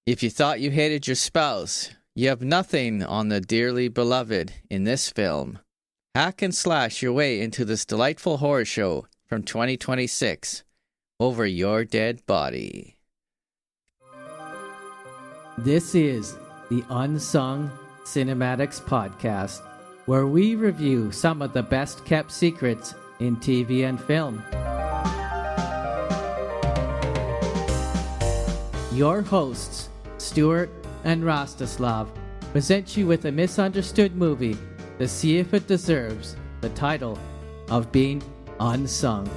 If you thought you hated your spouse, you have nothing on the dearly beloved in this film. Hack and slash your way into this delightful horror show from 2026, Over Your Dead Body. This is the Unsung Cinematics Podcast, where we review some of the best kept secrets in TV and film. Your hosts, Stuart and Rostislav, present you with a misunderstood movie to see if it deserves the title of being unsung.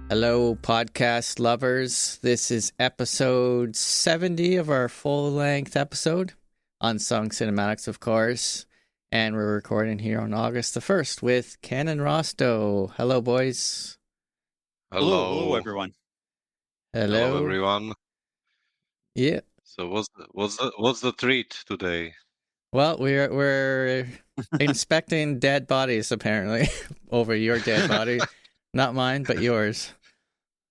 Hello, podcast lovers. This is episode 70 of our full-length episode, Unsung Cinematics, of course. And we're recording here on August the 1st with Ken and Rosto. Hello, boys. Hello, everyone. Hello, everyone. Yeah. So what's the treat today? Well, we're inspecting dead bodies apparently over your dead body, not mine, but yours.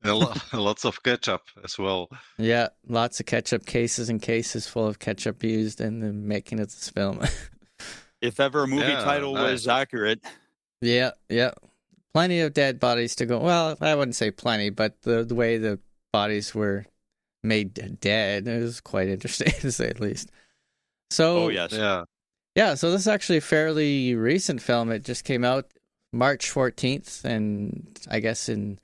Lots of ketchup as well. Yeah, lots of ketchup, cases and cases full of ketchup used in the making of this film. If ever a movie title was accurate. Yeah. Plenty of dead bodies to go. Well, I wouldn't say plenty, but the way the bodies were made dead is quite interesting to say the least. So, yes. Yeah, so this is actually a fairly recent film. It just came out March 14th, and I guess in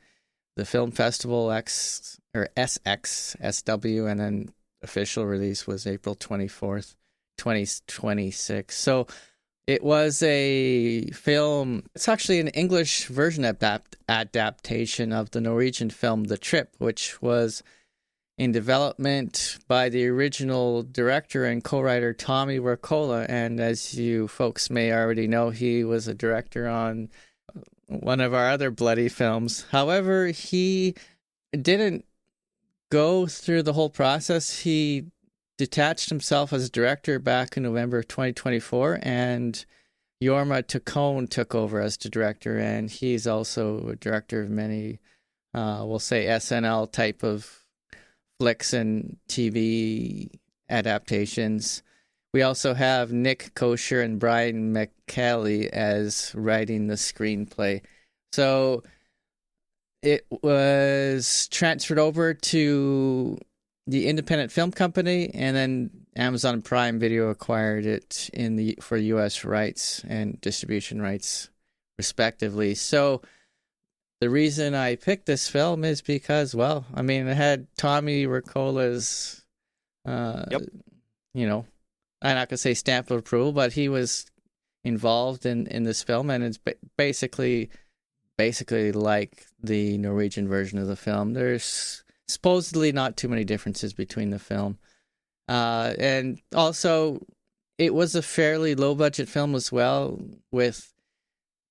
the Film Festival X or SXSW, and then official release was April 24th, 2026. So it was a film. It's actually an English version adaptation of the Norwegian film The Trip, which was in development by the original director and co-writer Tommy Wirkola. And as you folks may already know, he was a director on one of our other bloody films. However, he didn't go through the whole process. He detached himself as a director back in November of 2024, and Jorma Taccone took over as the director, and he's also a director of many, we'll say SNL type of flicks and TV adaptations. We also have Nick Kocher and Brian McElhaney as writing the screenplay. So it was transferred over to the independent film company, and then Amazon Prime Video acquired it for U.S. rights and distribution rights, respectively. So the reason I picked this film is because, well, I mean, it had Tommy Wirkola's, you know, I'm not going to say stamp of approval, but he was involved in this film, and it's basically like the Norwegian version of the film. There's supposedly not too many differences between the film. And also, it was a fairly low-budget film as well. With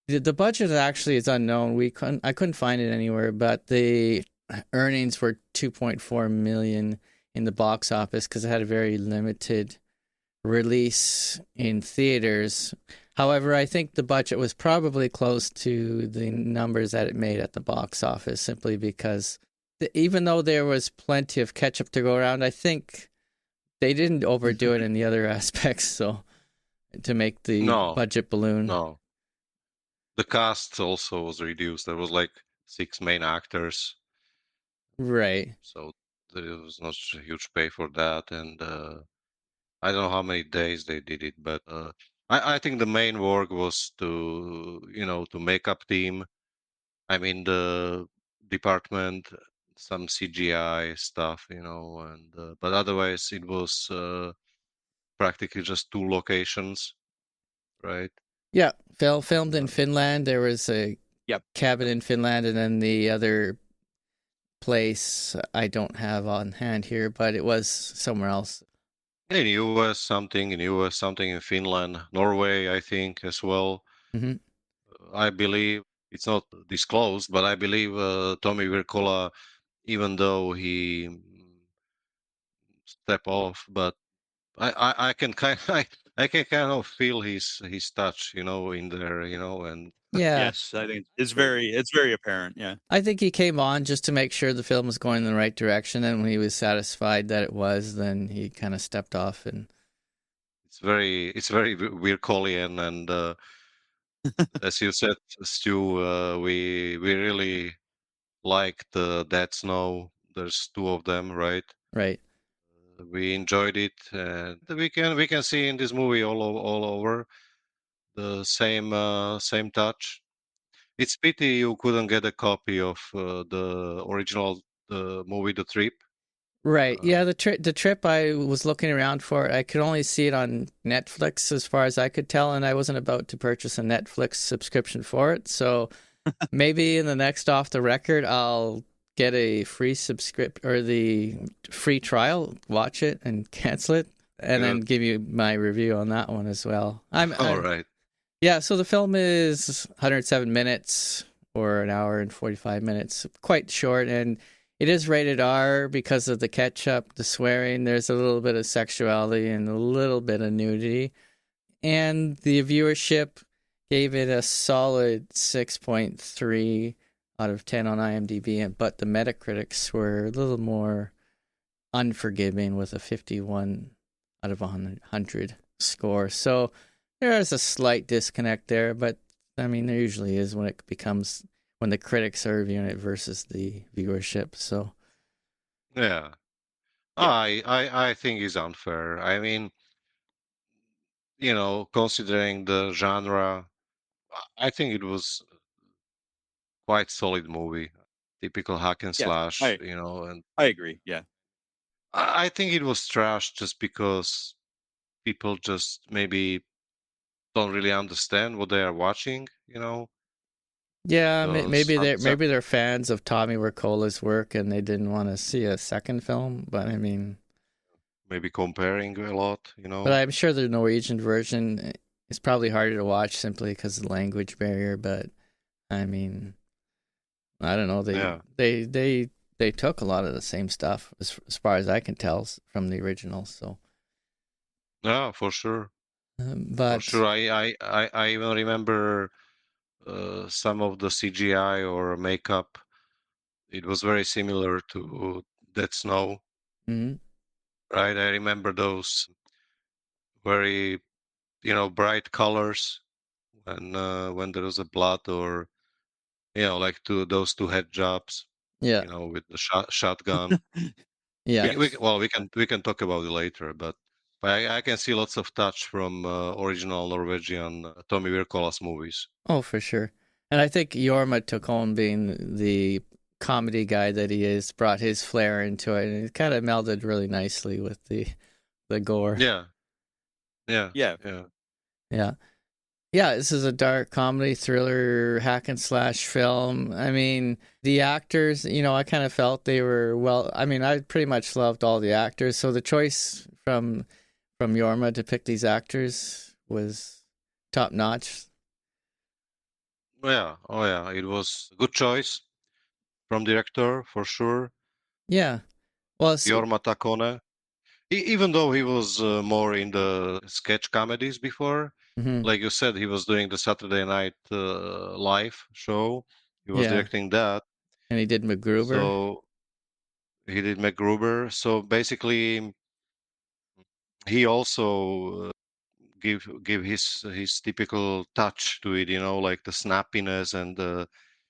the budget actually is unknown. I couldn't find it anywhere, but the earnings were $2.4 million in the box office because it had a very limited release in theaters. However, I think the budget was probably close to the numbers that it made at the box office, simply because even though there was plenty of ketchup to go around, I think they didn't overdo it in the other aspects, so to make the budget balloon. No. The cast also was reduced. There was like 6 main actors. Right. So there was not a huge pay for that, and I don't know how many days they did it, but I think the main work was to makeup team. I mean, the department, some CGI stuff, and but otherwise it was practically just 2 locations, right? Yeah, filmed in Finland. There was a cabin in Finland, and then the other place I don't have on hand here, but it was somewhere else. In US something, in Finland, Norway, I think, as well. Mm-hmm. I believe it's not disclosed, but I believe Tommy Wirkola, even though he stepped off, but I can kind I can kind of feel his touch, in there, and Yeah. Yes, I think it's very apparent. Yeah. I think he came on just to make sure the film was going in the right direction, and when he was satisfied that it was, then he kind of stepped off. And it's very Wirkolian, and as you said, Stu, we really like the Dead Snow. There's two of them, right? right, We enjoyed it, and we can see in this movie all over the same touch. It's pity you couldn't get a copy of the original movie, The Trip. right, Uh, yeah. The trip I was looking around for, I could only see it on Netflix as far as I could tell, and I wasn't about to purchase a Netflix subscription for it. So maybe in the next off the record, I'll get a free subscript or the free trial, watch it and cancel it, and then Good. give you my review on that one as well. All right. Yeah, so the film is 107 minutes or an hour and 45 minutes, quite short, and it is rated R because of the ketchup, the swearing. There's a little bit of sexuality and a little bit of nudity. And the viewership gave it a solid 6.3 out of 10 on IMDb, but the Metacritics were a little more unforgiving with a 51 out of 100 score. So there is a slight disconnect there, but I mean, there usually is when the critics are reviewing it versus the viewership. So Yeah. Yeah. I think it's unfair. I mean, considering the genre, I think it was quite solid movie. Typical hack and Yeah. slash, I and I agree. Yeah. I think it was trash just because people just maybe don't really understand what they are watching. yeah, Those some, some maybe they're fans of Tommy Wirkola's work and they didn't want to see a second film. But I mean, maybe comparing a lot, but I'm sure the Norwegian version is probably harder to watch simply because of the language barrier. But I mean, I don't know. Yeah, They took a lot of the same stuff as far as I can tell from the original. So, yeah, for sure, for but sure. I even remember some of the CGI or makeup. It was very similar to Dead Snow, mhm, right? I remember those very, bright colors when there was a blood, or like those two head jobs, yeah, with the shotgun. yeah. Yes. We can talk about it later, but I can see lots of touch from original Norwegian Tommy Wirkola's movies. Oh, for sure. And I think Jorma Taccone, being the comedy guy that he is, brought his flair into it, and it kind of melded really nicely with the gore. Yeah, yeah, Yeah. yeah. Yeah. Yeah, this is a dark comedy thriller hack and slash film. I mean, the actors, I kind of felt they were I mean, I pretty much loved all the actors, so the choice from Jorma to pick these actors was top notch. Yeah, oh yeah, it was a good choice from director for sure. Yeah. Well, Jorma Taccone. Even though he was more in the sketch comedies before, mhm, like you said, he was doing the Saturday Night Live show. He was yeah. directing that. And he did MacGruber. So he did MacGruber. So basically, he also give his typical touch to it, like the snappiness and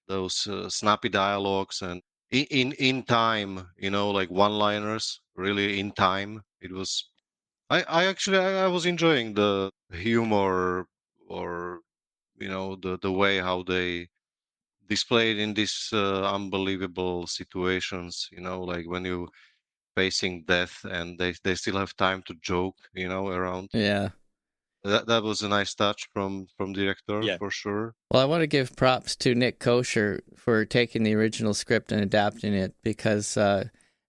those snappy dialogues, and in time, like one-liners, really in time. It was I actually I was enjoying the humor, or the way how they displayed in these unbelievable situations, like when you facing death and they still have time to joke, around. Yeah. That was a nice touch from director Yeah. for sure. Well, I want to give props to Nick Kocher for taking the original script and adapting it because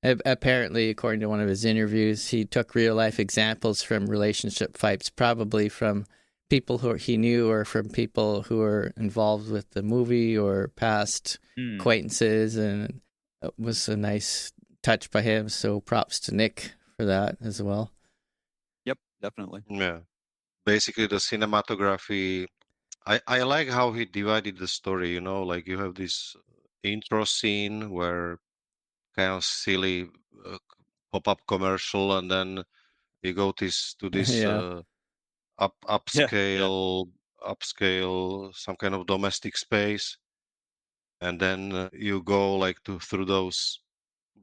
apparently, according to one of his interviews, he took real life examples from relationship fights, probably from people who he knew or from people who were involved with the movie or past Mm. acquaintances, and it was a nice touch by him. So props to Nick for that as well. definitely. Yeah. Basically, the cinematography. I like how he divided the story. Like you have this intro scene where kind of silly pop-up commercial, and then you go to this Yeah. up Yeah, yeah, upscale upscale some kind of domestic space, and then you go like through those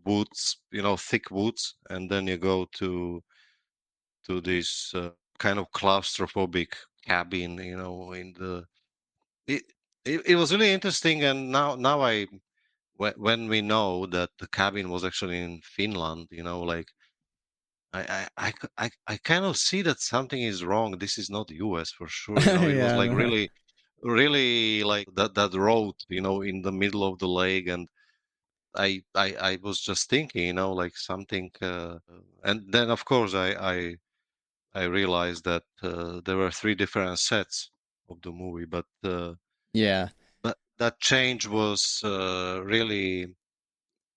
woods, thick woods, and then you go to this kind of claustrophobic cabin, in the it, it was really interesting. And now when we know that the cabin was actually in Finland, like I kind of see that something is wrong. This is not US for sure. It was like Yeah. really like that road, in the middle of the lake. And I was just thinking, like something, and then of course I realized that there were three different sets of the movie, Yeah. but that change was really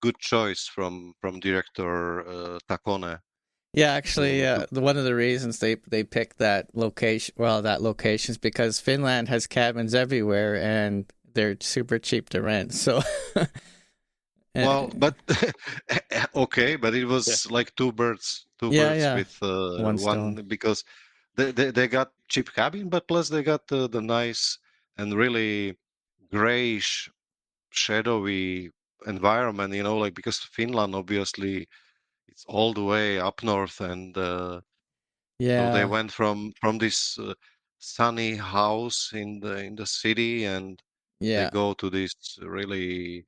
good choice from director Taccone Yeah, actually, to one of the reasons they picked that location, well, that location is because Finland has cabins everywhere and they're super cheap to rent. So, uh, well, but okay, but it yeah. was like yeah, two birds yeah, with one one, stone. because they got cheap cabin, but plus they got the nice and really grayish, shadowy environment, like because Finland obviously it's all the way up north, and so they Yeah, went from this sunny house in the city, and they yeah. go to this really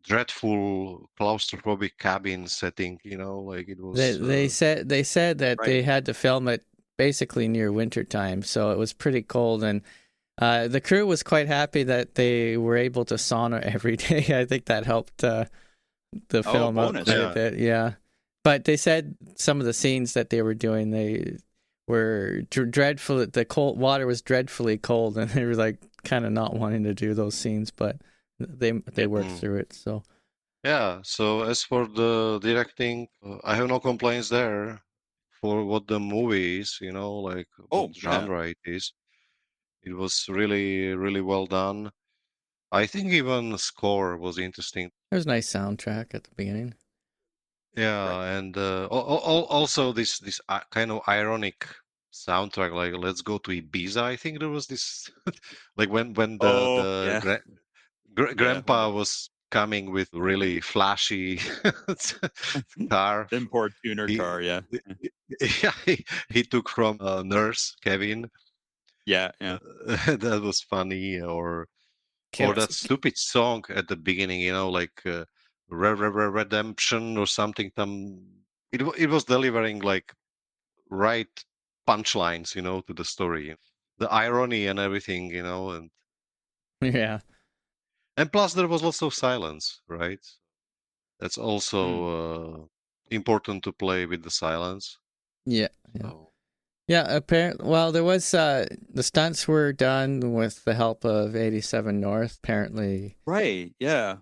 dreadful claustrophobic cabin setting, like it They was they said they said that Right. they had to film it basically near winter time, so it was pretty cold, and the crew was quite happy that they were able to sauna every day. I think that helped the Oh, film out bonus. quite a yeah. bit. Yeah, but they said some of the scenes that they were doing, they were dreadful. The cold water was dreadfully cold, and they were like kind of not wanting to do those scenes, but they Yeah. worked Mm. through it. So Yeah, so as for the directing, I have no complaints there for what the movie is, like what Oh, yeah. genre it is. It was really, really well done. I think even the score was interesting. there's a nice soundtrack at the beginning. Right. Yeah, and also this kind of ironic soundtrack, like "Let's Go to Ibiza." I think there was this, like when the Oh, the yeah. Yeah. When grandpa was coming with really flashy car. the import tuner He, car. Yeah. yeah, he took from nurse Kevin. Yeah. Yeah. That was funny. Or Kept that stupid song at the beginning, like Redemption or something. It was delivering like right punchlines, to the story, the irony and everything, yeah, and plus there was lots of silence, right? That's Mm. also important to play with the silence. yeah, yeah. So, Yeah, apparently, well, there was the stunts were done with the help of 87 North. Apparently, Right. Yeah.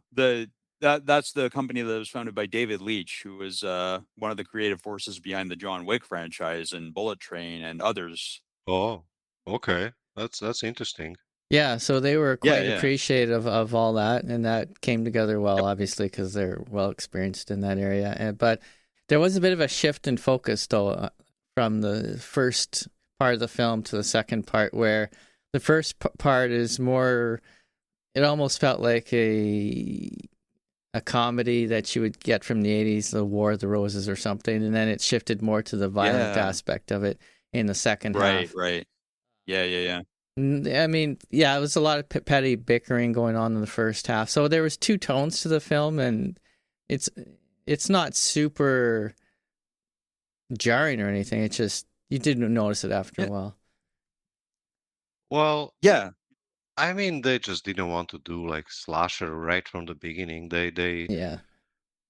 That's the company that was founded by David Leitch, who was one of the creative forces behind the John Wick franchise and Bullet Train and others. oh, okay, that's interesting. yeah. So they were Yeah. quite Yeah. appreciative of all that, and that came together well, Yep. obviously, because they're well experienced in that area. But there was a bit of a shift in focus, though, from the first part of the film to the second part, where the first part is more. It almost felt like a comedy that you would get from the 80s, the War of the Roses or something, and then it shifted more to the violent Yeah. aspect of it in the second Right. half. Right. Yeah. Yeah. Yeah. I mean, yeah, it was a lot of petty bickering going on in the first half. So there was two tones to the film, and it's it's not super jarring or anything. It's just you didn't notice it after a Yeah. while. Well, Yeah. I mean, they just didn't want to do like slasher right from the beginning. Yeah.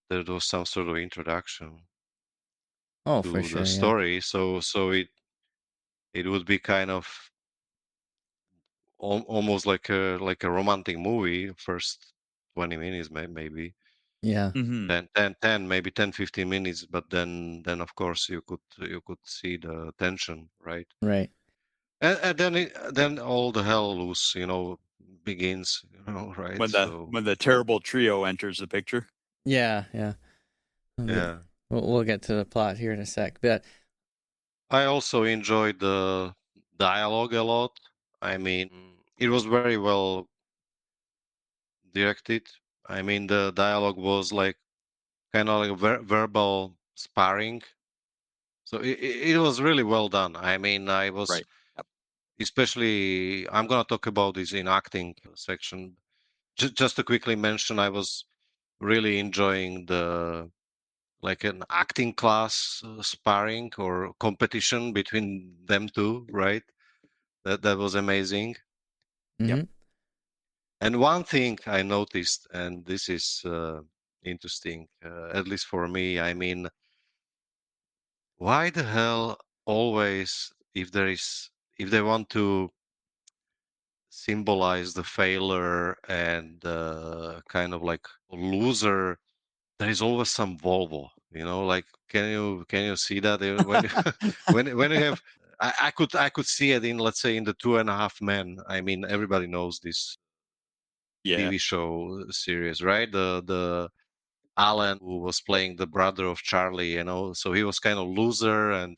There was some sort of introduction Oh, for to the sure. Yeah. story, so it would be kind of almost like a romantic movie. First 20 minutes, maybe. Yeah. Hmm. 10, maybe 10, 15 minutes, but then of course you could see the tension, right? Right. And then all the hell loose, begins, right? So When the terrible trio enters the picture. Yeah. Yeah. yeah, We'll get to the plot here in a sec. But I also enjoyed the dialogue a lot. I mean, it was very well directed. I mean, the dialogue was like kind of like verbal sparring. So it was really well done. I mean, I was Right. Yep. especially, I'm going to talk about this in acting section. Just to quickly mention, I was really enjoying the like an acting class sparring or competition between them two, right? That was amazing. Yep. mhm. And one thing I noticed, and this is interesting, at least for me, I mean, why the hell always, if they want to symbolize the failure and kind of like loser, there is always some Volvo, like can you see that? When you, when you have, I could see it in, let's say, in the Two and a Half Men. I mean, everybody knows this Yeah. TV show series, right? The Alan, who was playing the brother of Charlie, so he was kind of loser and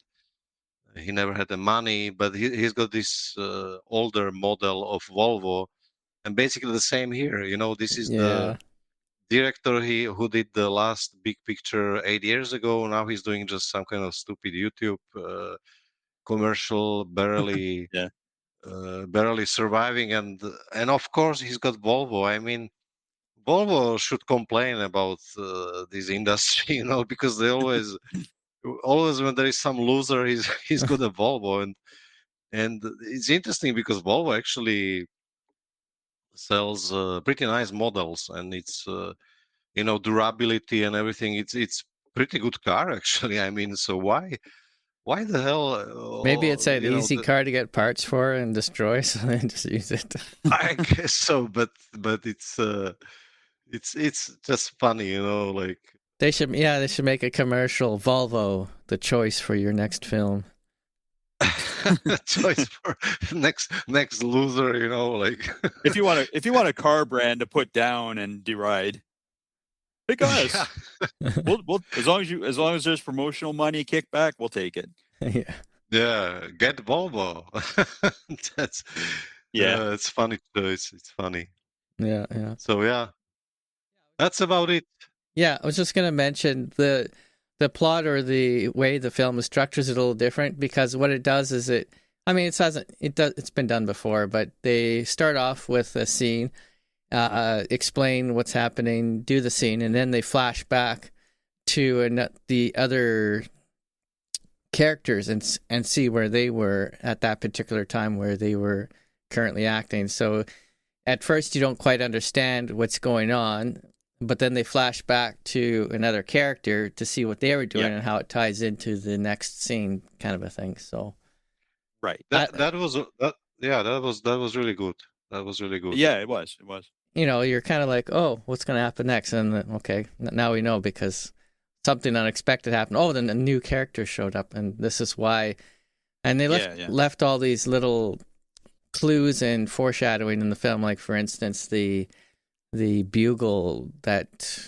he never had the money, but he's got this older model of Volvo, and basically the same here. This is the Yeah. director who did the last big picture 8 years ago. Now he's doing just some kind of stupid YouTube commercial, Yeah. barely surviving, and of course he's got Volvo. I mean, Volvo should complain about this industry, because they always when there is some loser, he's got a Volvo, and it's interesting because Volvo actually sells pretty nice models, and it's durability and everything. It's pretty good car actually. I mean, so why the hell? Maybe it's an easy The, car to get parts for and destroy, so they just use it. I guess so, but it's just funny, like They should make a commercial. Volvo, the choice for your next film. choice for next loser, like If you want a car brand to put down and deride, pick us. yeah, We'll as long as there's promotional money kickback, we'll take it. Yeah. yeah, get Volvo. That's Yeah. it's funny too. It's funny. Yeah. Yeah. So yeah, that's about it. Yeah, I was just going to mention the plot or the way the film is structured is a little different because what it does is it's been done before, but they start off with a scene, explain what's happening, do the scene, and then they flash back to the other characters and see where they were at that particular time where they were currently acting. So at first you don't quite understand what's going on, but then they flash back to another character to see what they were doing and how it ties into the next scene, kind of a thing. So, Right. That was really good. That was really good. Yeah, it was. you're kind of like, oh, what's going to happen next? And okay, now we know because something unexpected happened. Oh, then a new character showed up, and this is why. And they left all these little clues and foreshadowing in the film, like for instance, the bugle that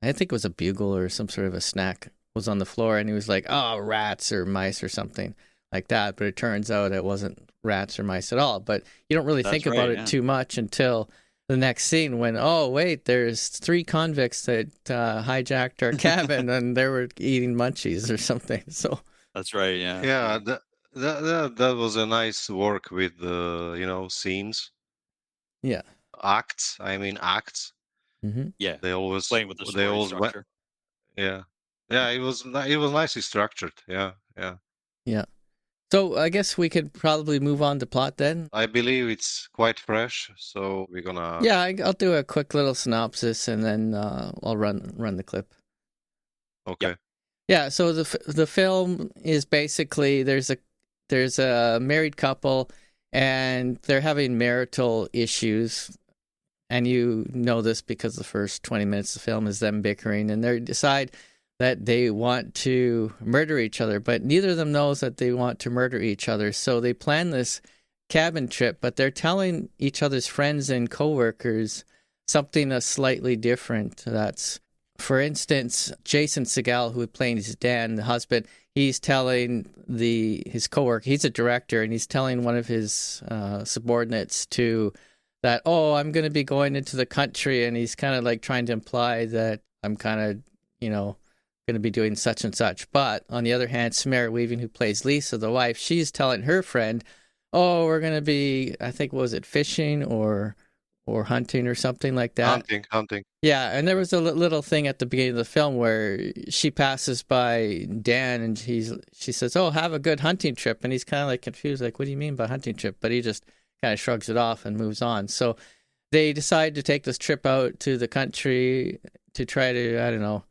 I think it was a bugle or some sort of a snack was on the floor, and he was like, "Oh, rats or mice or something like that." But it turns out it wasn't rats or mice at all. But you don't really think about it too much until the next scene when, oh wait, there's 3 convicts that hijacked our cabin and they were eating munchies or something. So that's right. Yeah. Yeah, that was a nice work with the scenes. Yeah. Acts. I mean acts. Mm-hmm. Yeah. They always Playing with the story structure. Yeah, yeah. It was nicely structured. Yeah, yeah. Yeah. So I guess we could probably move on to plot then. I believe it's quite fresh, so we're gonna. Yeah, I'll do a quick little synopsis and then I'll run the clip. Okay. Yep. Yeah. So the film is basically there's a married couple and they're having marital issues. and you know this because the first 20 minutes of the film is them bickering, and they decide that they want to murder each other, but neither of them knows that they want to murder each other. So they plan this cabin trip, but they're telling each other's friends and coworkers something that's slightly different. That's, for instance, Jason Segal, who plays Dan, the husband, he's telling his coworker, he's a director, and he's telling one of his subordinates that, oh, I'm going to be going into the country, and he's kind of like trying to imply that I'm kind of, going to be doing such and such. But on the other hand, Samara Weaving, who plays Lisa, the wife, she's telling her friend, oh, we're going to be, I think, was it fishing or hunting or something like that? Hunting. Yeah, and there was a little thing at the beginning of the film where she passes by Dan, and she says, oh, have a good hunting trip. And he's kind of like confused, like, what do you mean by hunting trip? But he just kind of shrugs it off and moves on. So they decide to take this trip out to the country to try to, I don't know,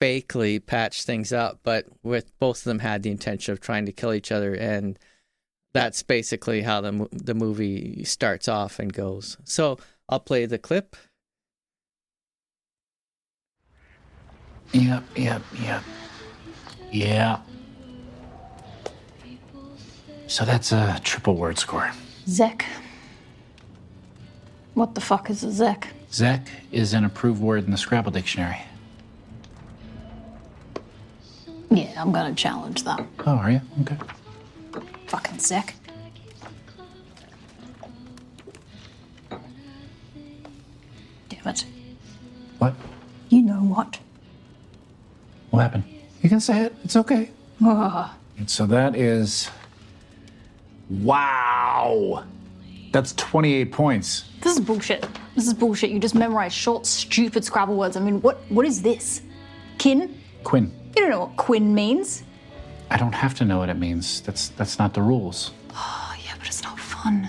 fakely patch things up, but with both of them had the intention of trying to kill each other, and that's basically how the movie starts off and goes. So I'll play the clip. Yep. So that's a triple word score. Zek. What the fuck is a Zek? Zek is an approved word in the Scrabble dictionary. Yeah, I'm gonna challenge that. Oh, are you? Okay. Fucking Zek. Damn it. What? You know what? What happened? You can say it. It's okay. Ugh. And so that is... Wow! That's 28 points. This is bullshit. You just memorize short, stupid Scrabble words. I mean, what is this? Kin? Quinn. You don't know what Quinn means. I don't have to know what it means. That's not the rules. Oh, yeah, but it's not fun.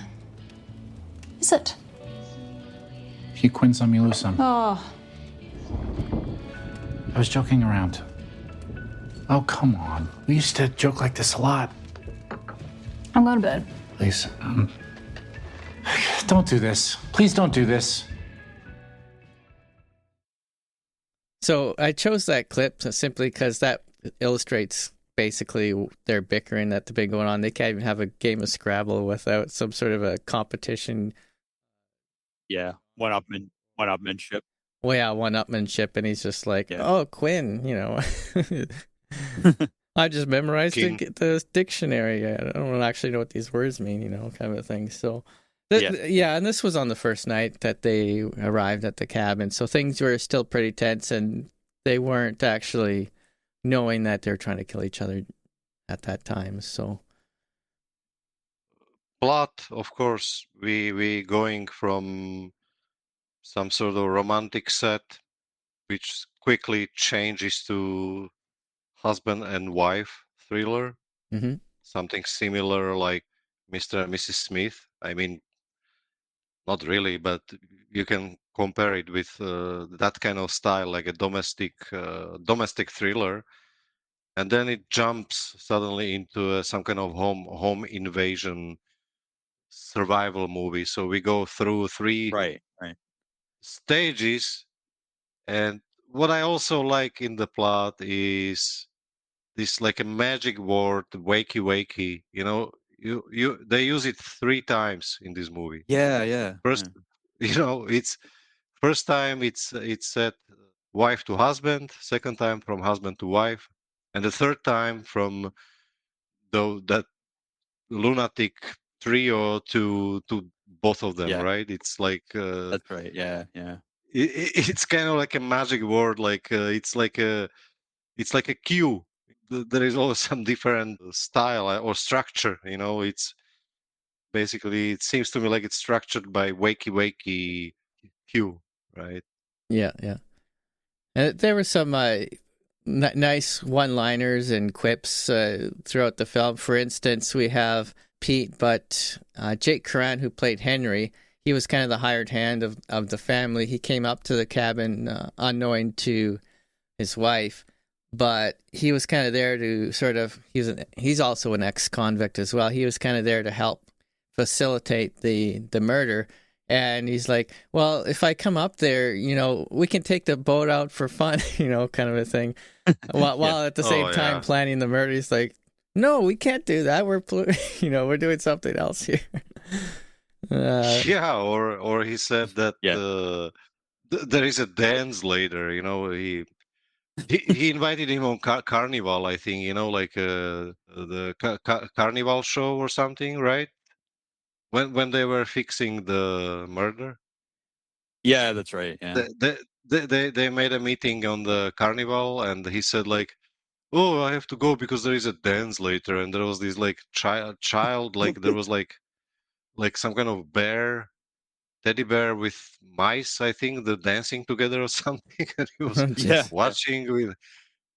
Is it? If you quin some, you lose some. Oh. I was joking around. Oh, come on. We used to joke like this a lot. I'm going to bed. Please, don't do this. Please don't do this. So I chose that clip simply because that illustrates basically their bickering that's been going on. They can't even have a game of Scrabble without some sort of a competition. Yeah, one-upmanship. Well, yeah, one-upmanship, and he's just like, oh, Quinn, I just memorized the dictionary. I don't actually know what these words mean, kind of a thing. So, and this was on the first night that they arrived at the cabin. So things were still pretty tense, and they weren't actually knowing that they're trying to kill each other at that time. So, Plot, of course, we going from some sort of romantic set, which quickly changes to husband and wife thriller. Mm-hmm. Something similar like Mr. and Mrs. Smith. I mean, not really, but you can compare it with that kind of style, like a domestic thriller, and then it jumps suddenly into some kind of home invasion survival movie. So we go through three Right. stages, and what I also like in the plot is this like a magic word, wakey. They use it 3 times in this movie. Yeah. First, it's first time it's said wife to husband, second time from husband to wife, and the third time from that lunatic trio to both of them. Yeah. Right? It's like That's right. Yeah. It's kind of like a magic word. Like it's like a cue. There is always some different style or structure. It's basically, it seems to me like it's structured by wakey cue, right? Yeah. And there were some nice one-liners and quips throughout the film. For instance, we have Pete, but Jake Curran, who played Henry, he was kind of the hired hand of the family. He came up to the cabin unknowing to his wife, but he was kind of there to sort of, he's also an ex-convict as well. He was kind of there to help facilitate the murder. And he's like, well, if I come up there, we can take the boat out for fun, kind of a thing. While at the same time planning the murder, he's like, no, we can't do that. We're doing something else here. Or he said that there is a dance later. He invited him on Carnival, I think. Like the Carnival show or something, right? When they were fixing the murder. Yeah, that's right. Yeah. They made a meeting on the Carnival, and he said like, "Oh, I have to go because there is a dance later." And there was this like child, like there was like some kind of teddy bear with mice, I think, they're dancing together or something. And he was watching with.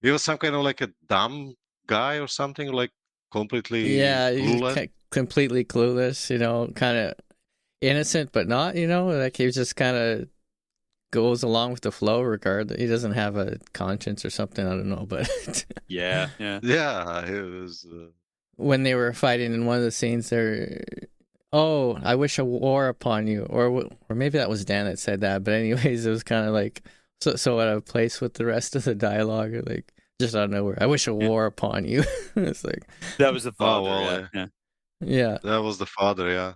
He was some kind of like a dumb guy or something, like completely clueless. Completely clueless. Kind of innocent, but not. Like he just kind of goes along with the flow. Regardless, he doesn't have a conscience or something. I don't know, but yeah. It was when they were fighting in one of the scenes there. Oh, I wish a war upon you, or maybe that was Dan that said that. But anyways, it was kind of like so out of place with the rest of the dialogue, like just out of nowhere. I wish a war upon you. It's like that was the father. Yeah, that was the father. Yeah.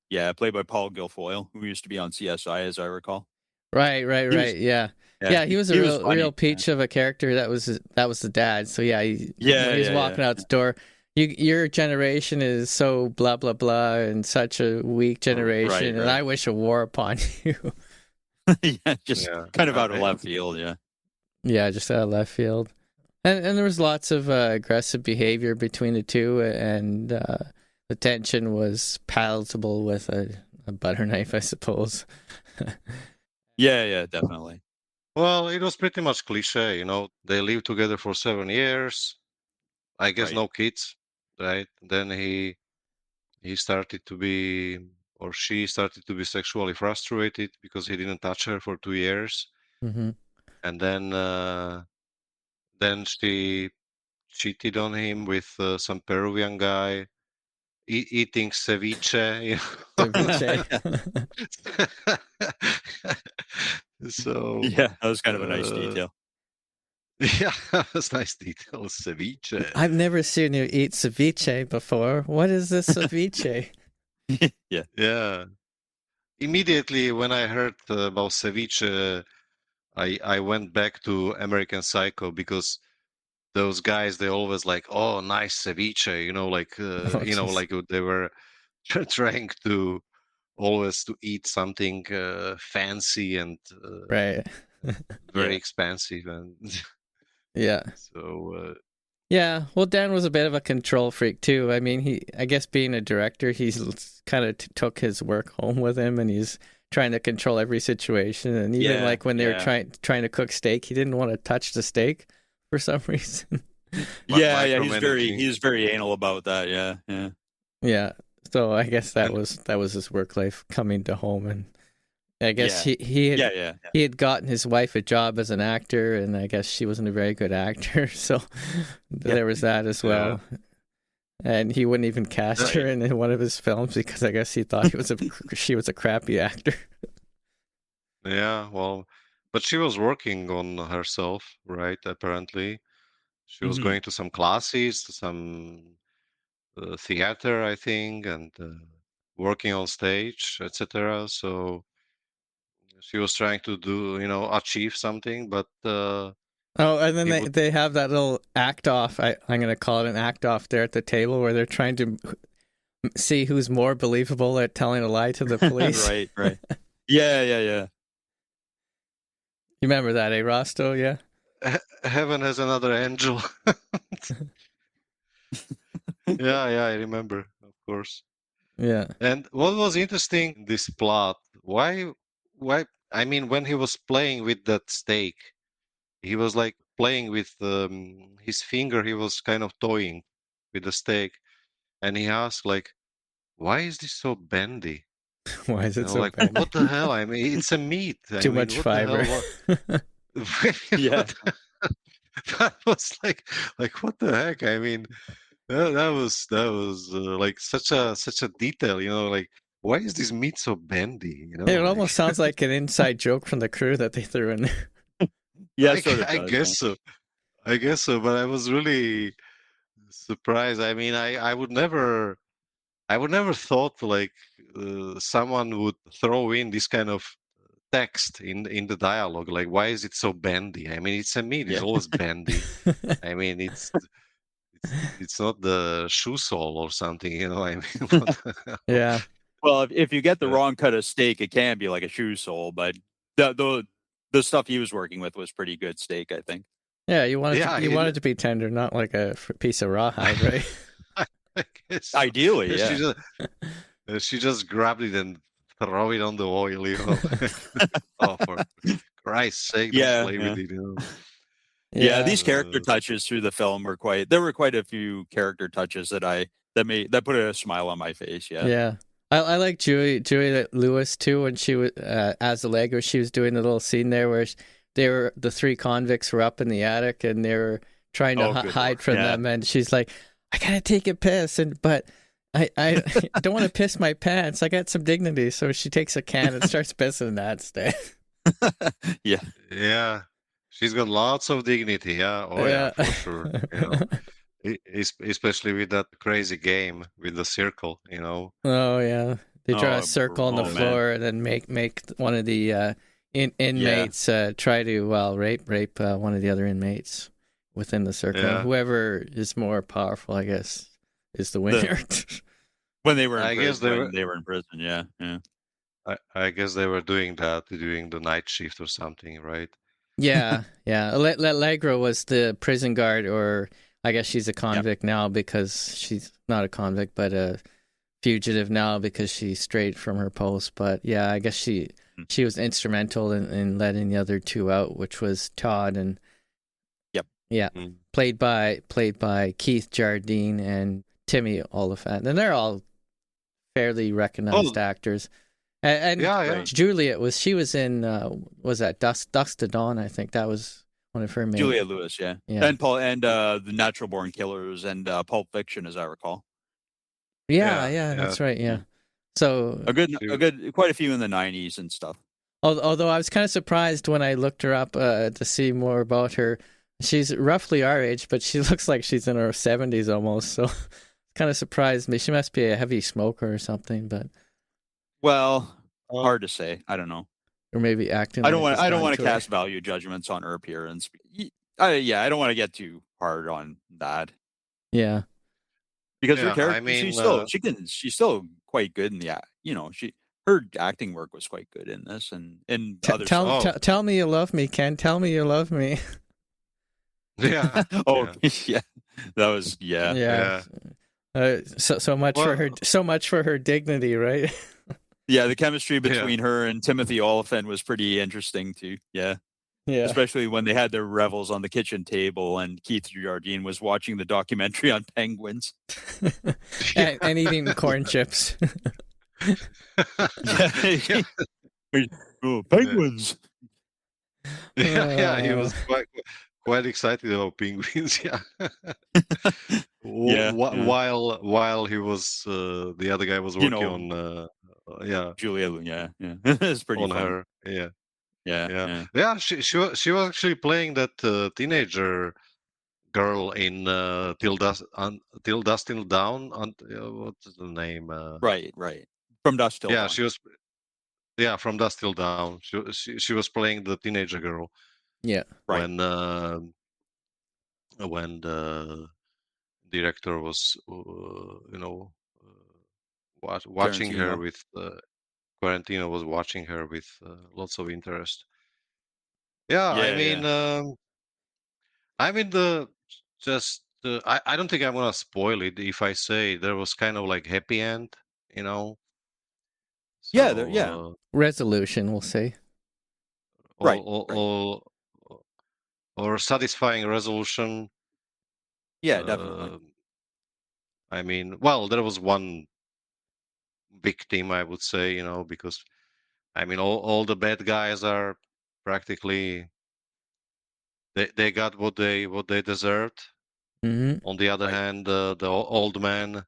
Yeah, played by Paul Guilfoyle, who used to be on CSI, as I recall. Right. He was a real peach of a character. That was the dad. So when he's walking out the door. Your generation is so blah blah blah and such a weak generation, right. And I wish a war upon you. Kind of out of left field, Yeah, just out of left field, and there was lots of aggressive behavior between the two, and the tension was palatable with a butter knife, I suppose. Yeah, definitely. Well, it was pretty much cliche, They lived together for 7 years. I guess no kids. Right. Then he started to be, or she started to be sexually frustrated because he didn't touch her for 2 years. Mm-hmm. And then she cheated on him with some Peruvian guy eating ceviche. Ceviche. So that was kind of a nice detail. Yeah, that's nice detail. Ceviche. I've never seen you eat ceviche before. What is this ceviche? Yeah. Immediately when I heard about ceviche, I went back to American Psycho because those guys, they always like, oh, nice ceviche, like they were trying to always to eat something fancy and right, very expensive and. Yeah. So. Yeah, well, Dan was a bit of a control freak too. I mean, I guess being a director, he's kind of took his work home with him, and he's trying to control every situation. And even like when they were trying to cook steak, he didn't want to touch the steak for some reason. He's very anal about that. Yeah. So I guess that was his work life coming to home, and I guess he had gotten his wife a job as an actor, and I guess she wasn't a very good actor, so there was that as well. And he wouldn't even cast her in one of his films because I guess he thought she was a crappy actor. Yeah, well, but she was working on herself, right? Apparently, she was going to some classes, to some theater, I think, and working on stage, etc. So. She was trying to do, achieve something, but... and then they have that little act off, I'm going to call it an act off there at the table where they're trying to see who's more believable at telling a lie to the police. Right. Yeah. You remember that, Rosto? Yeah? Heaven has another angel. Yeah, I remember, of course. Yeah. And what was interesting, this plot, why, I mean, when he was playing with that steak, he was like playing with his finger, he was kind of toying with the steak. And he asked, like, why is this so bendy? Why is it so bendy? What the hell? I mean, it's a meat. Too much fiber. That was like, what the heck? I mean, that was like such a detail, like why is this meat so bendy? You know, It like, almost sounds like an inside joke from the crew that they threw in there. Yeah, I, it sort of I does, guess so. I guess so, but I was really surprised. I mean, I would never thought like someone would throw in this kind of text in the dialogue. Like, why is it so bendy? I mean, it's a meat. It's Yeah. always bendy. I mean, it's not the shoe sole or something. You know, I mean, what the hell? Yeah. Well, if you get the Yeah. wrong cut of steak, it can be like a shoe sole, but the stuff he was working with was pretty good steak, I think. Yeah, you want it, Yeah, you want it to be tender, not like a piece of rawhide, right? I guess so. Ideally, She yeah. she just grabbed it and throw it on the oil. You know, oh, for Christ's sake, don't Yeah, play yeah. with it. You know. Yeah, these character Uh, touches through the film were there were quite a few character touches that put a smile on my face. Yeah. Yeah. I like Julie Lewis too when she was as Allegra. She was doing the little scene there where the three convicts were up in the attic and they were trying to Oh, good hide Lord. from Yeah. them, and she's like, "I gotta take a piss, but I don't want to piss my pants. I got some dignity." So she takes a can and starts pissing that instead. Yeah. yeah, she's got lots of dignity. Yeah, oh yeah, for sure. You know, especially with that crazy game with the circle. You know. Oh yeah, they draw Oh, a circle on the man. floor and then make one of the inmates try to rape one of the other inmates within the circle. Yeah. Whoever is more powerful, I guess, is the winner. When they were in I guess prison, they were in prison. Yeah. Yeah. I guess they were doing that during the night shift or something, right? Yeah. Allegra was the prison guard, or I guess she's a convict now because she's not a convict, but a fugitive now because she strayed from her post. But yeah, I guess she was instrumental in letting the other two out, which was Todd and played by Keith Jardine and Timmy Oliphant, and they're all fairly recognized actors. And Yeah. Juliet was in was that Dusk to Dawn? I think that was one of her main. Julia Lewis, yeah. And Paul and the Natural Born Killers and Pulp Fiction, as I recall. Yeah, that's right. Yeah, so quite a few in the 90s and stuff. Although I was kind of surprised when I looked her up to see more about her. She's roughly our age, but she looks like she's in her 70s almost. So kind of surprised me. She must be a heavy smoker or something, but well, hard to say. I don't know. Or maybe acting. I don't want to cast value judgments on her appearance. I don't want to get too hard on that. Yeah. Because her character, she's still quite good in the her acting work was quite good in this and other stuff. Tell me you love me, Ken. Tell me you love me. Yeah. Yeah. That was so much for her. So much for her dignity, right? Yeah, the chemistry between her and Timothy Oliphant was pretty interesting too. Yeah. Yeah. Especially when they had their revels on the kitchen table and Keith Jardine was watching the documentary on penguins. and eating corn chips. Oh, penguins. Yeah, he was quite excited about penguins. Yeah. While he was the other guy was working on Julia, yeah. It's pretty on funny. her. Yeah. She was actually playing that teenager girl in Till Dusk Till Dawn. What's the name? Right. From Dusk Till Dawn. She was. Yeah, from Dusk Till Dawn. She was playing the teenager girl. Yeah. Right. When the director was watching her with Quarantino was watching her with lots of interest. I don't think I'm gonna spoil it if I say there was kind of like happy end, you know. So, resolution, we'll say. Or satisfying resolution. Yeah, definitely. I mean, well, there was one victim, I would say, because I mean, all the bad guys are practically they got what they deserved. Mm-hmm. On the other hand, the old man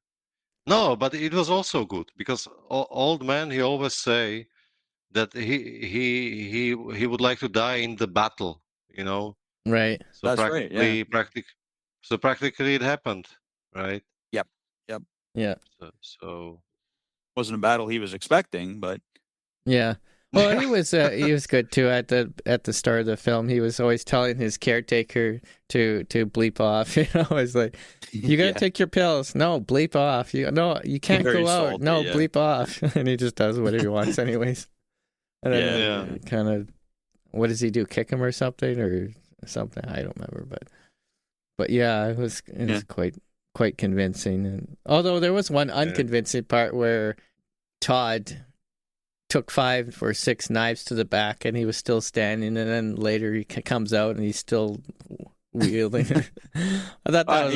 No, but it was also good because old man he always say that he would like to die in the battle, you know. Right. So That's right. Yeah. practically it happened, right? Yep. Yep. Yeah. So Wasn't a battle he was expecting, but Yeah. Well, he was good too at the start of the film. He was always telling his caretaker to bleep off. It's like, you gotta yeah. take your pills. No, bleep off. You can't Very go out. salty, No, yeah. bleep off. And he just does whatever he wants, anyways. And then Yeah. kind of, what does he do? Kick him or something or something? I don't remember, but yeah, it was quite convincing. And although there was one unconvincing part where Todd took 5 or 6 knives to the back and he was still standing, and then later he comes out and he's still wielding. I thought that was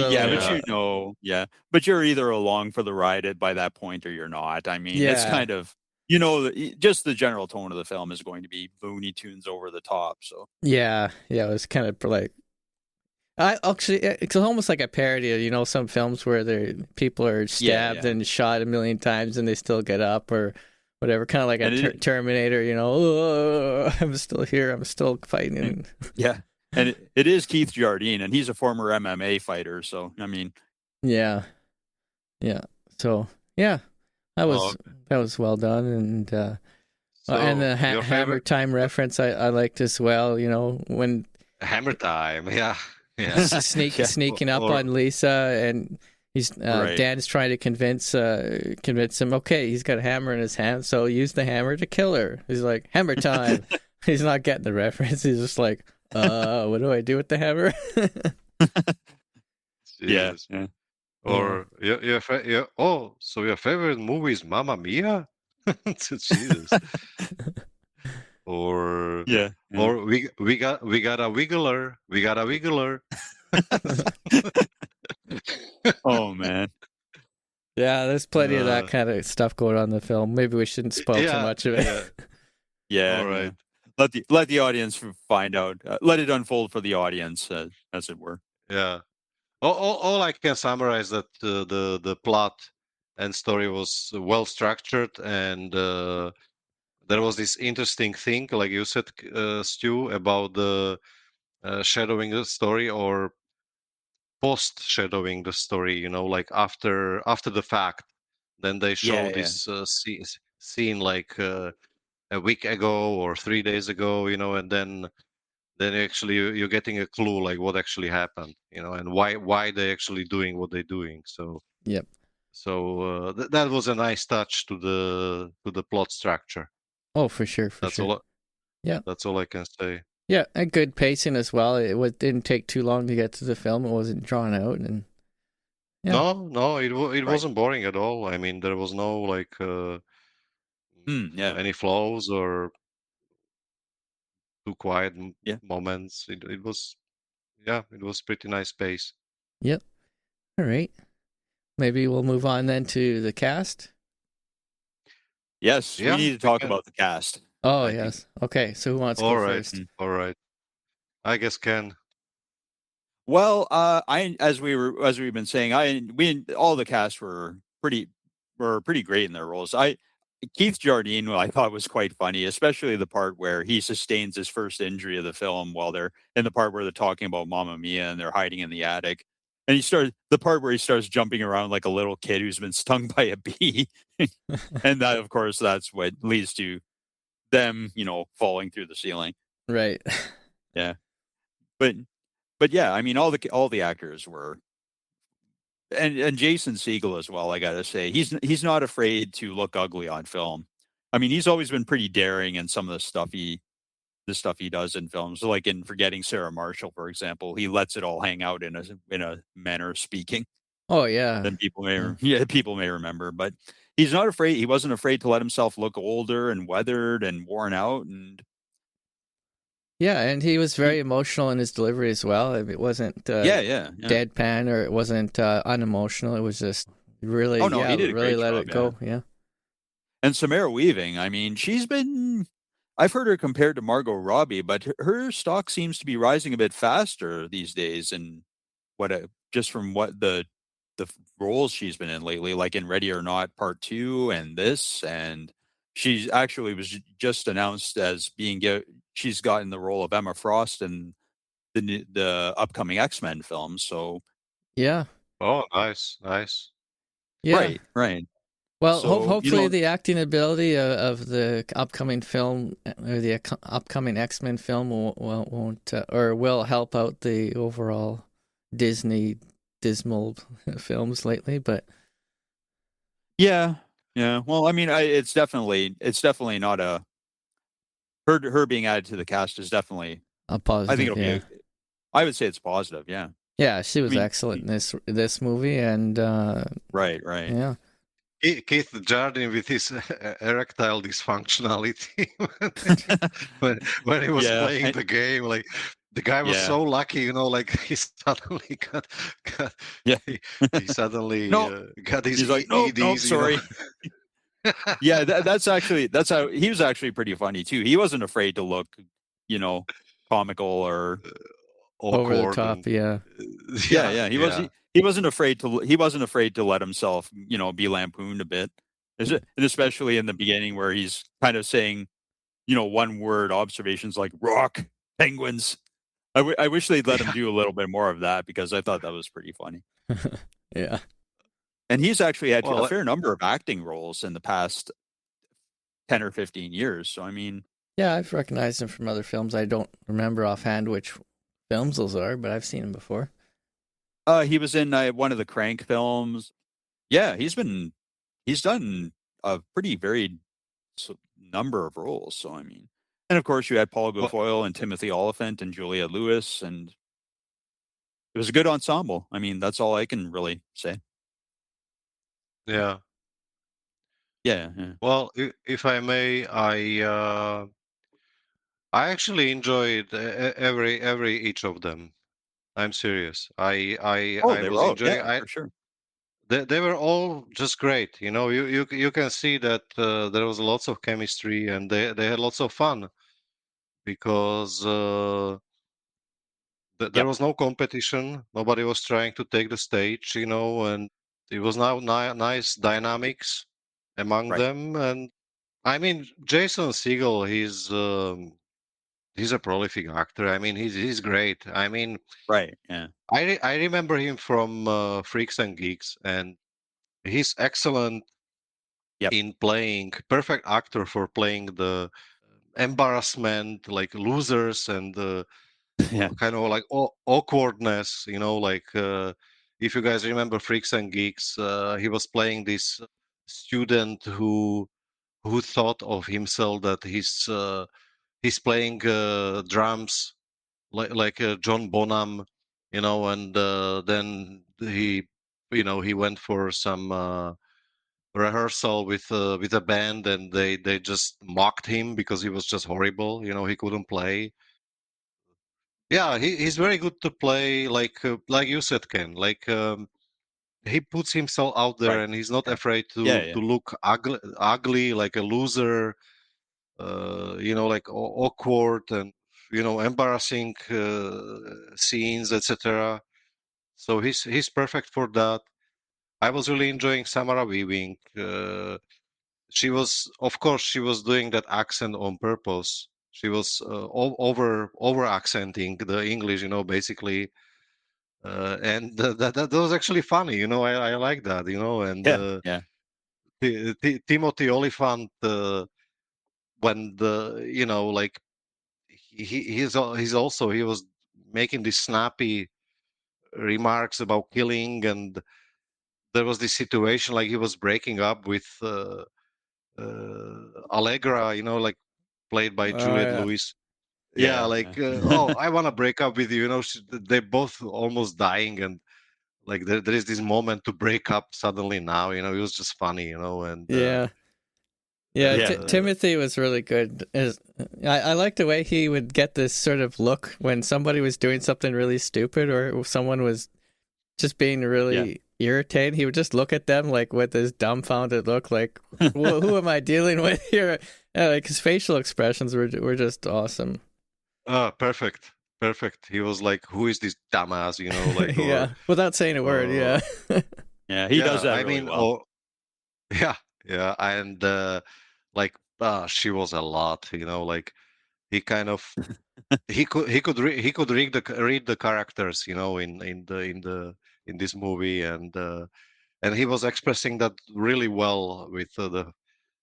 but but you're either along for the ride by that point or you're not. I mean, it's kind of, just the general tone of the film is going to be Looney Tunes over the top. So yeah, it was kind of like, it's almost like a parody of, some films where people are stabbed and shot a million times and they still get up or whatever, kind of like a Terminator, oh, I'm still here, I'm still fighting. Yeah, and it is Keith Jardine, and he's a former MMA fighter, so, I mean. Yeah. So, yeah, that was well done, and and the Hammer Time reference I liked as well, when... Hammer Time, yeah. Sneaking up on Lisa, and he's Dan's trying to convince him. Okay, he's got a hammer in his hand, so use the hammer to kill her. He's like, hammer time. He's not getting the reference. He's just like, what do I do with the hammer? Yeah. Or so your favorite movie is Mamma Mia? Jesus. Or or we got a wiggler. We got a wiggler. Oh man. Yeah, there's plenty of that kind of stuff going on in the film. Maybe we shouldn't spoil too much of it. Yeah. All right. Let the audience find out. Let it unfold for the audience, as it were. Yeah. All I can summarize that the plot and story was well structured, and there was this interesting thing, like you said, Stu, about the shadowing the story or post shadowing the story. Like after the fact, then they show this scene like a week ago or 3 days ago, and then actually you're getting a clue like what actually happened, and why they actually doing what they're doing. So yep. So that was a nice touch to the plot structure. Oh, for sure. That's all I can say. Yeah, a good pacing as well. It didn't take too long to get to the film. It wasn't drawn out, and no, it wasn't boring at all. I mean, there was no like any flaws or too quiet moments. It was pretty nice pace. Yep. All right. Maybe we'll move on then to the cast. Yes, we need to talk about the cast. Oh, yes. Okay, so who wants to go first? All right. I guess Ken. Well, as we've been saying, all the cast were pretty great in their roles. Keith Jardine, I thought was quite funny, especially the part where he sustains his first injury of the film while they're in the part where they're talking about Mamma Mia and they're hiding in the attic. And the part where he starts jumping around like a little kid who's been stung by a bee. And that, of course, that's what leads to them, falling through the ceiling. Right. Yeah. But yeah, I mean, all the actors were, and Jason Segal as well. I gotta say, he's not afraid to look ugly on film. I mean, he's always been pretty daring in some of the stuff he does in films. Like in Forgetting Sarah Marshall, for example, he lets it all hang out in a manner of speaking. Oh yeah. Then people may remember, but he's not afraid. He wasn't afraid to let himself look older and weathered and worn out, and yeah, and he was very emotional in his delivery as well. It wasn't deadpan, or it wasn't unemotional. It was just really, he did really let job, it go. Yeah. And Samara Weaving, I mean, I've heard her compared to Margot Robbie, but her stock seems to be rising a bit faster these days. And just from what the roles she's been in lately, like in Ready or Not Part 2 and this, and she actually was just announced as she's gotten the role of Emma Frost in the upcoming X-Men film. So Yeah. Oh, nice. Yeah. right. Well, So, hopefully the acting ability of the upcoming film or the upcoming X-Men film will help out the overall Disney dismal films lately. But yeah. Well, I mean, it's definitely not her being added to the cast is definitely. a I think positive, it'll be. I would say it's positive. Yeah. Yeah, she was I mean, excellent in this movie, and right. yeah. Keith Jardine with his erectile dysfunctionality when he was Yeah, playing the game, like the guy was Yeah. so lucky, like he suddenly got Yeah. he suddenly No. got his He's like, nope, EDs, sorry. Yeah, that's how he was actually pretty funny too. He wasn't afraid to look, comical or Over the awkward top, and yeah. yeah. He wasn't afraid to let himself, be lampooned a bit. And especially in the beginning where he's kind of saying, one word observations like rock, penguins. I wish they'd let him do a little bit more of that because I thought that was pretty funny. Yeah. And he's actually had Well, a fair number of acting roles in the past 10 or 15 years. So, I mean, Yeah, I've recognized him from other films. I don't remember offhand which films those are, but I've seen him before. he was in one of the Crank films. Yeah, he's done a pretty varied number of roles. So, I mean, and of course you had Paul Guilfoyle and Timothy Oliphant and Julia Lewis, and it was a good ensemble. I mean, that's all I can really say. yeah. Yeah. Well, if I may, I actually enjoyed every each of them. I'm serious. I They was were all, enjoying. for sure. They were all just great. You can see that there was lots of chemistry and they had lots of fun because there was no competition. Nobody was trying to take the stage, and it was now nice dynamics among Right. them. And I mean, Jason Segal, he's a prolific actor. I mean, he's great. I mean, Right. Yeah. I remember him from Freaks and Geeks, and he's excellent Yep. in playing, perfect actor for playing the embarrassment, like losers and Yeah. kind of like awkwardness, like if you guys remember Freaks and Geeks, he was playing this student who thought of himself that he's playing drums like John Bonham, and then he went for some rehearsal with a band, and they just mocked him because he was just horrible. He couldn't play. Yeah, he's very good to play, like you said, Ken. Like he puts himself out there, Right. and he's not Yeah. afraid Yeah. to look ugly like a loser. Like awkward and embarrassing scenes, etc. So he's perfect for that. I was really enjoying Samara Weaving. Of course, she was doing that accent on purpose. She was over accenting the English, basically, and that was actually funny. I like that. And Yeah. Yeah. Timothy Oliphant, when like he was making these snappy remarks about killing, and there was this situation like he was breaking up with Allegra, like played by Juliette Yeah. Lewis. Yeah, Yeah. like oh, I want to break up with you. They're both almost dying, and like there is this moment to break up suddenly. Now, it was just funny, and Yeah. Yeah. Timothy was really good. I like the way he would get this sort of look when somebody was doing something really stupid or someone was just being really irritated. He would just look at them like with this dumbfounded look, like, who am I dealing with here? Like his facial expressions were just awesome. Perfect. He was like, "Who is this dumbass?" Like, yeah, without saying a word. Yeah. Yeah, he does that I really mean, well. yeah, and like she was a lot, like he kind of he could read the characters, in this movie, and he was expressing that really well with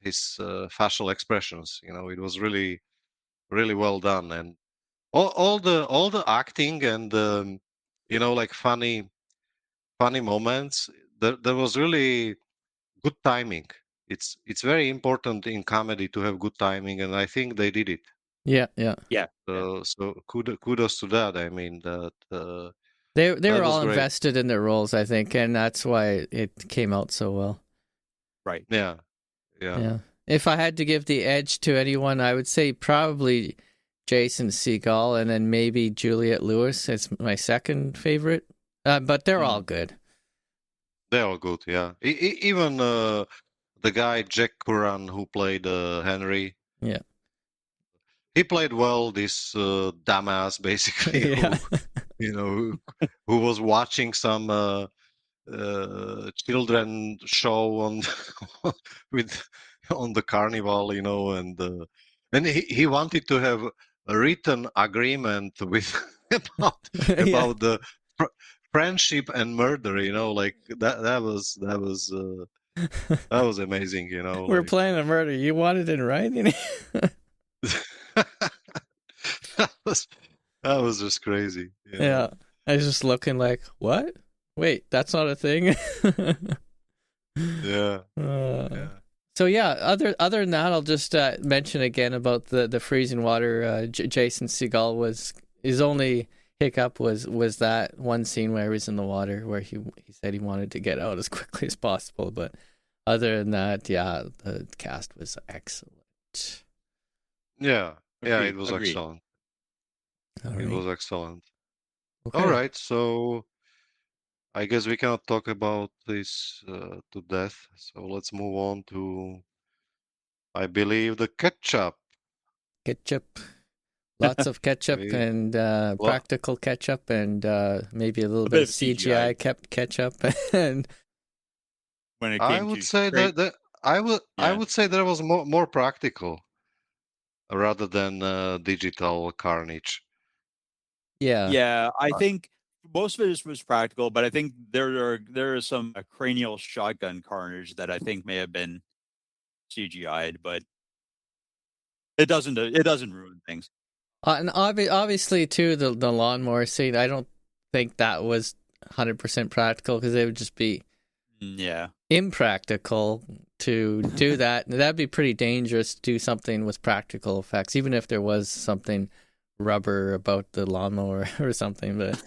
his facial expressions. It was really really well done, and all the acting and like funny moments. There was really good timing. It's very important in comedy to have good timing, and I think they did it. Yeah. Yeah. So kudos to that. I mean They that were was all great. invested in their roles, I think, and that's why it came out so well. Right. Yeah. Yeah. If I had to give the edge to anyone, I would say probably Jason Segal, and then maybe Juliette Lewis is my second favorite. But they're all good. They're all good. Yeah. Even the guy Jack Curran who played Henry. Yeah. He played well. This dumbass, basically, Yeah. who was watching some children show on with on the carnival, and he wanted to have a written agreement with about Yeah. the friendship and murder, like that was that was amazing, We're like planning a murder. You want it in writing? that was just crazy. Yeah. I was just looking like, what? Wait, that's not a thing. Yeah. So yeah, other than that, I'll just mention again about the freezing water. Jason Segal his only hiccup was that one scene where he was in the water where he said he wanted to get out as quickly as possible. But other than that, yeah, the cast was excellent. Yeah, Agreed, it was agreed. excellent. All It right. was excellent. Okay. All right, so I guess we cannot talk about this to death. So let's move on to, I believe, the ketchup. Ketchup. Lots of ketchup We- and practical ketchup and maybe a little A bit bit of of CGI CGI. ketchup and When it I came would to say straight, that I yeah. would say there was more practical rather than digital carnage. yeah. Yeah, I think most of it was practical, but I think there are some cranial shotgun carnage that I think may have been CGI'd, but it doesn't ruin things. And obviously too the lawnmower scene. I don't think that was 100% practical because it would just be Yeah. impractical to do that. That'd be pretty dangerous to do something with practical effects, even if there was something rubber about the lawnmower or something. But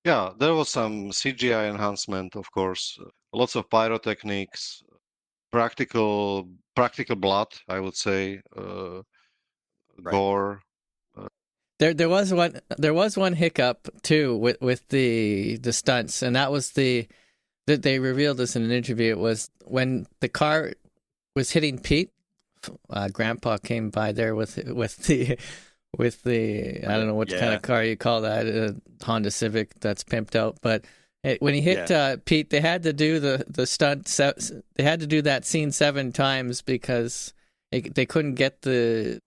Yeah, there was some CGI enhancement, of course. Lots of pyrotechnics, practical blood, I would say, Right. gore. there was one hiccup too with the stunts, and that was that they revealed this in an interview. It was when the car was hitting Pete. Grandpa came by there with the I don't know what kind Yeah. of car you call that, a Honda Civic that's pimped out. But when he hit Pete, they had to do the stunt. They had to do that scene 7 times because they couldn't get the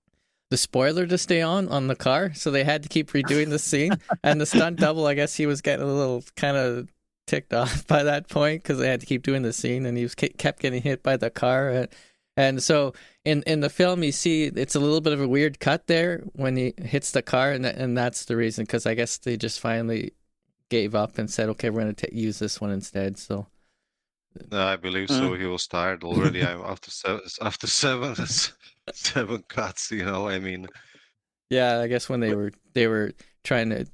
spoiler to stay on the car, so they had to keep redoing the scene. And the stunt double, I guess he was getting a little kind of ticked off by that point because they had to keep doing the scene, and he was kept getting hit by the car. And so in the film, you see it's a little bit of a weird cut there when he hits the car, and that's the reason, because I guess they just finally gave up and said, okay, we're going to use this one instead. So I believe so. He was tired already. After seven cuts, I mean, yeah, I guess when they were trying to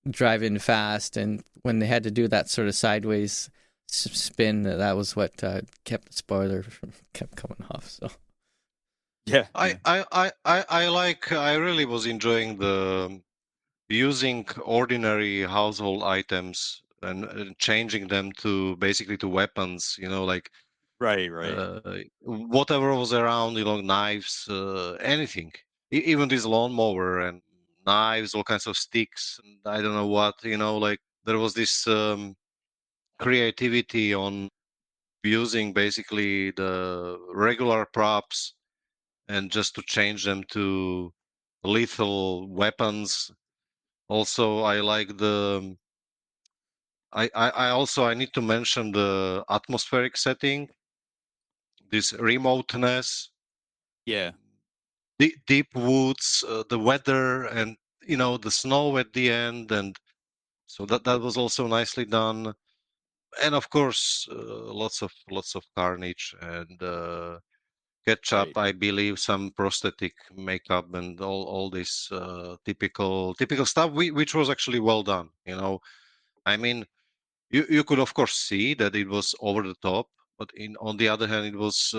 drive in fast, and when they had to do that sort of sideways spin, that was what kept the spoiler kept coming off. So Yeah. I really was enjoying the using ordinary household items and changing them to basically to weapons, like Right. whatever was around, knives, anything, even this lawnmower and knives, all kinds of sticks, and I don't know what, like there was this creativity on using basically the regular props and just to change them to lethal weapons. Also, I like the. I need to mention the atmospheric setting, this remoteness, Yeah. deep woods, the weather, and the snow at the end, and so that was also nicely done. And of course, lots of carnage and ketchup. Right. I believe some prosthetic makeup and all this typical stuff, which was actually well done. I mean, you could of course see that it was over the top, but on the other hand, it was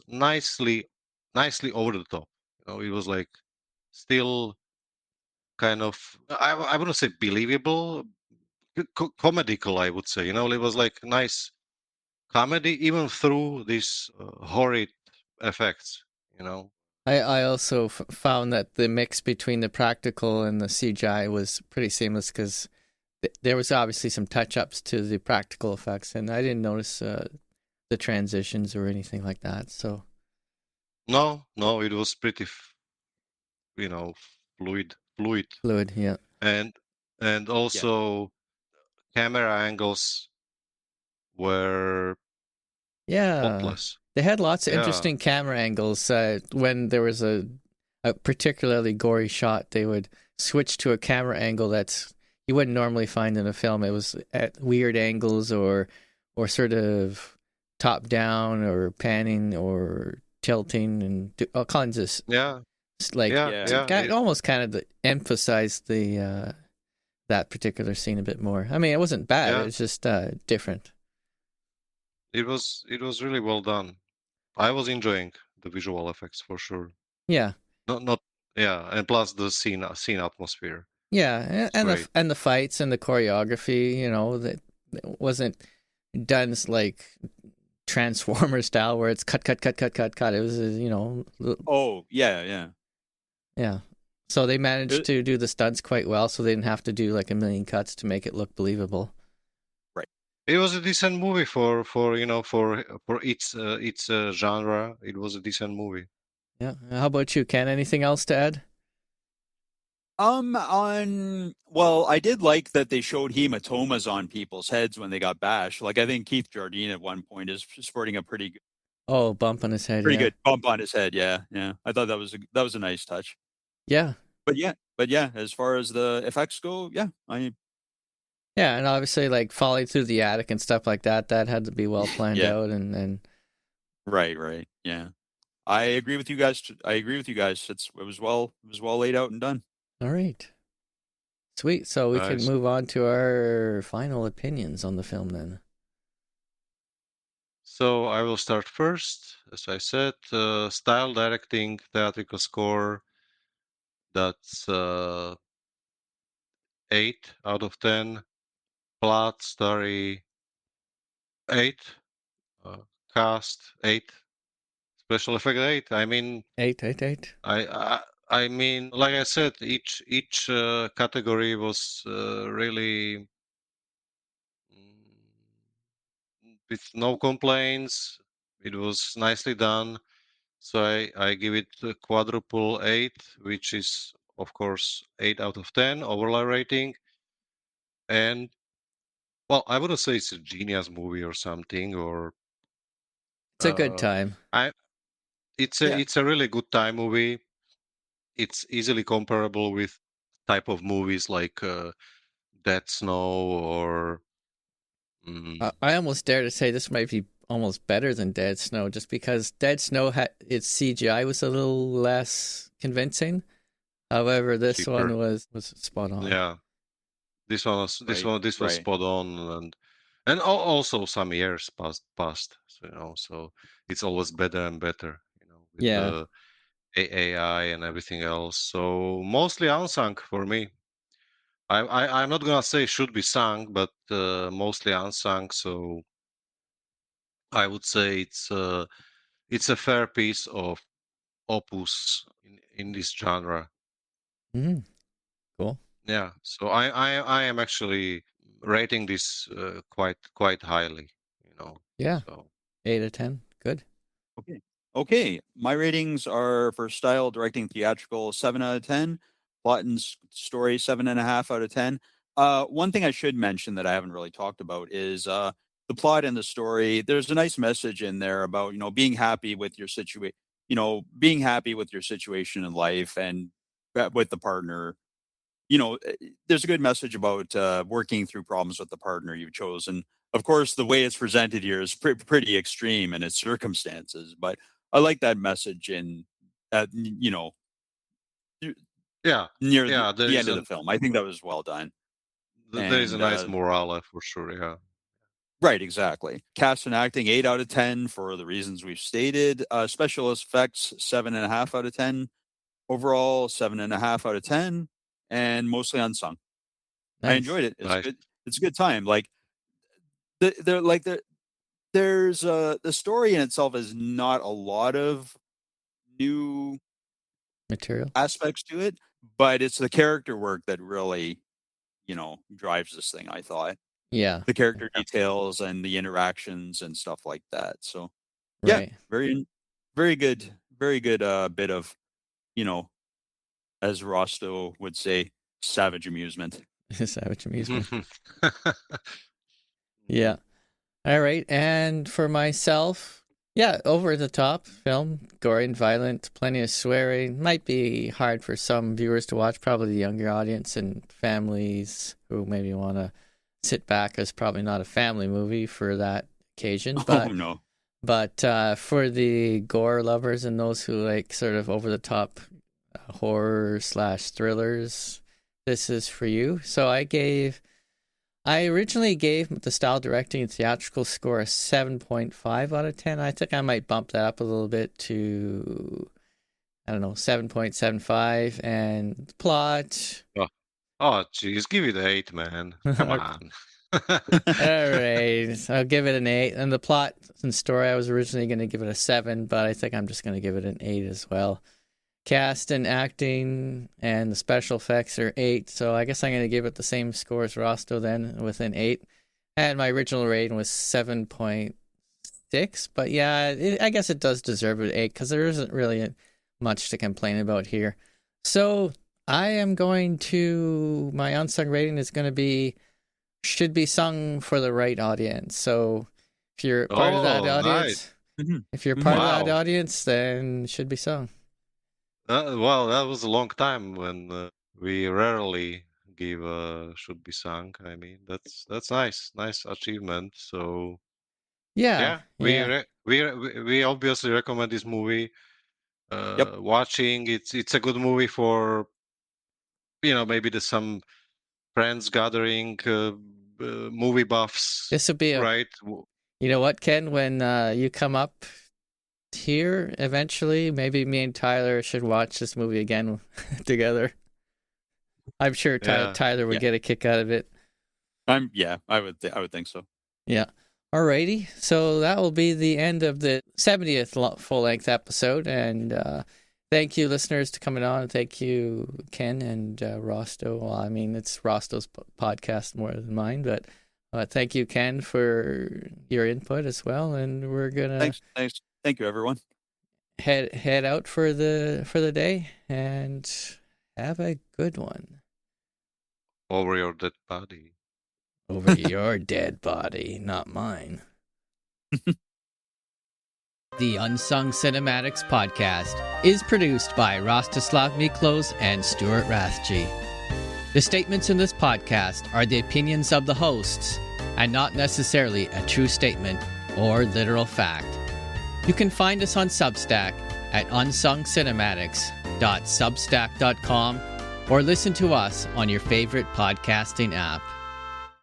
nicely over the top. It was like still kind of I wouldn't say believable, comedical. I would say it was like nice comedy even through these horrid effects. I also found that the mix between the practical and the CGI was pretty seamless because there was obviously some touch-ups to the practical effects, and I didn't notice the transitions or anything like that. So No, it was pretty fluid, fluid, yeah. and Yeah. also camera angles were Yeah, spotless. they had lots of Yeah. interesting camera angles. When there was a particularly gory shot, they would switch to a camera angle that's you wouldn't normally find in a film. It was at weird angles or sort of top down or panning or tilting and all kinds of Yeah. like Yeah. to almost kind of emphasize the that particular scene a bit more. I mean, it wasn't bad. Yeah. It's just different. It was really well done. I was enjoying the visual effects for sure. Yeah. Not yeah, and plus the scene atmosphere. Yeah, It's great. and the fights and the choreography, that it wasn't done like Transformer style where it's cut. It was, Oh, yeah. yeah. So they managed to do the stunts quite well, so they didn't have to do like a million cuts to make it look believable. Right. It was a decent movie for its genre. It was a decent movie. Yeah. How about you, Ken? Anything else to add? Well, I did like that they showed hematomas on people's heads when they got bashed. Like I think Keith Jardine at one point is sporting a pretty bump on his head. good bump on his head. Yeah. I thought that was a nice touch. Yeah. But yeah, as far as the effects go, yeah, yeah, and obviously like falling through the attic and stuff like that had to be well planned out and right, yeah. I agree with you guys. It was well laid out and done. All right. Sweet. So we can move on to our final opinions on the film then. So I will start first. As I said, style directing, theatrical score, that's 8 out of 10. Plot, story, 8. Cast, 8. Special effect, 8. I mean... 8. I mean, like I said, each category was really with no complaints. It was nicely done. So I give it a quadruple 8, which is of course 8 out of 10 overall rating. And well, I wouldn't say it's a genius movie or something, or it's a good time. It's a really good time movie. It's easily comparable with type of movies like Dead Snow or I almost dare to say this might be almost better than Dead Snow, just because Dead Snow its CGI was a little less convincing. However, this one was spot on. Yeah, this was spot on, and also some years passed. So it's always better and better. With the AI and everything else. So mostly unsung for me. I'm not gonna say should be sung, but mostly unsung. So I would say it's a fair piece of opus in this genre. Mm-hmm. Cool. Yeah. So I am actually rating this quite highly. Yeah, So 8 out of 10. Good. Okay. My ratings are for style, directing, theatrical, 7 out of 10. Plot and story, 7.5 out of 10. One thing I should mention that I haven't really talked about is the plot and the story. There's a nice message in there about, being happy with your situation, being happy with your situation in life and with the partner. There's a good message about working through problems with the partner you've chosen. Of course, the way it's presented here is pretty extreme in its circumstances, but I like that message in, yeah, near yeah, the end of the film. I think that was well done. there is a And nice morale for sure. Yeah. right, exactly. Cast and acting, 8 out of 10 for the reasons we've stated. Special effects, 7.5 out of 10. Overall, 7.5 out of 10, and mostly unsung. I Nice. enjoyed it. It's Nice. good. It's a good time. Like there's the story in itself is not a lot of new Material. aspects to it, but it's the character work that really, drives this thing. I thought Yeah. the character details and the interactions and stuff like that. So Right. yeah, very, very good bit of, as Rosto would say, savage amusement. Savage amusement. Yeah. All right. And for myself, yeah, over the top film, gory and violent, plenty of swearing. Might be hard for some viewers to watch, probably the younger audience and families who maybe want to sit back. It's probably not a family movie for that occasion. But, Oh no. but for the gore lovers and those who like sort of over the top horror / thrillers, this is for you. So I originally gave the style, directing, and theatrical score a 7.5 out of 10. I think I might bump that up a little bit to, 7.75. And plot. Oh, geez, give it 8, man. Come on. All right, I'll give it an 8. And the plot and story, I was originally going to give it a 7, but I think I'm just going to give it an 8 as well. Cast and acting and the special effects are 8, so I guess I'm going to give it the same score as Rosto then, with an 8. And my original rating was 7.6, but yeah, I guess it does deserve an 8 because there isn't really much to complain about here. So I am going to, my unsung rating is going to be, should be sung for the right audience. So if you're part of that audience, Nice. if you're part Wow. of that audience, then should be sung. Well, that was a long time when we rarely give should be sung. I mean, that's nice achievement. So Yeah. we obviously recommend this movie. Yep. Watching it's a good movie for maybe there's some friends gathering, movie buffs, This would be right? You know what, Ken? When you come up here eventually, maybe me and Tyler should watch this movie again together. I'm sure Tyler would get a kick out of it. I would think so. Yeah. Alrighty. So that will be the end of the 70th full-length episode. And thank you, listeners, to coming on. Thank you, Ken and Rosto. Well, I mean, it's Rosto's podcast more than mine, but thank you, Ken, for your input as well. And we're gonna Thanks. Thank you, everyone. head out for the day and have a good one. Over your dead body. Over your dead body, not mine. The Unsung Cinematics podcast is produced by Rostislav Miklos and Stuart Rathje. The statements in this podcast are the opinions of the hosts and not necessarily a true statement or literal fact. You can find us on Substack at unsungcinematics.substack.com or listen to us on your favorite podcasting app.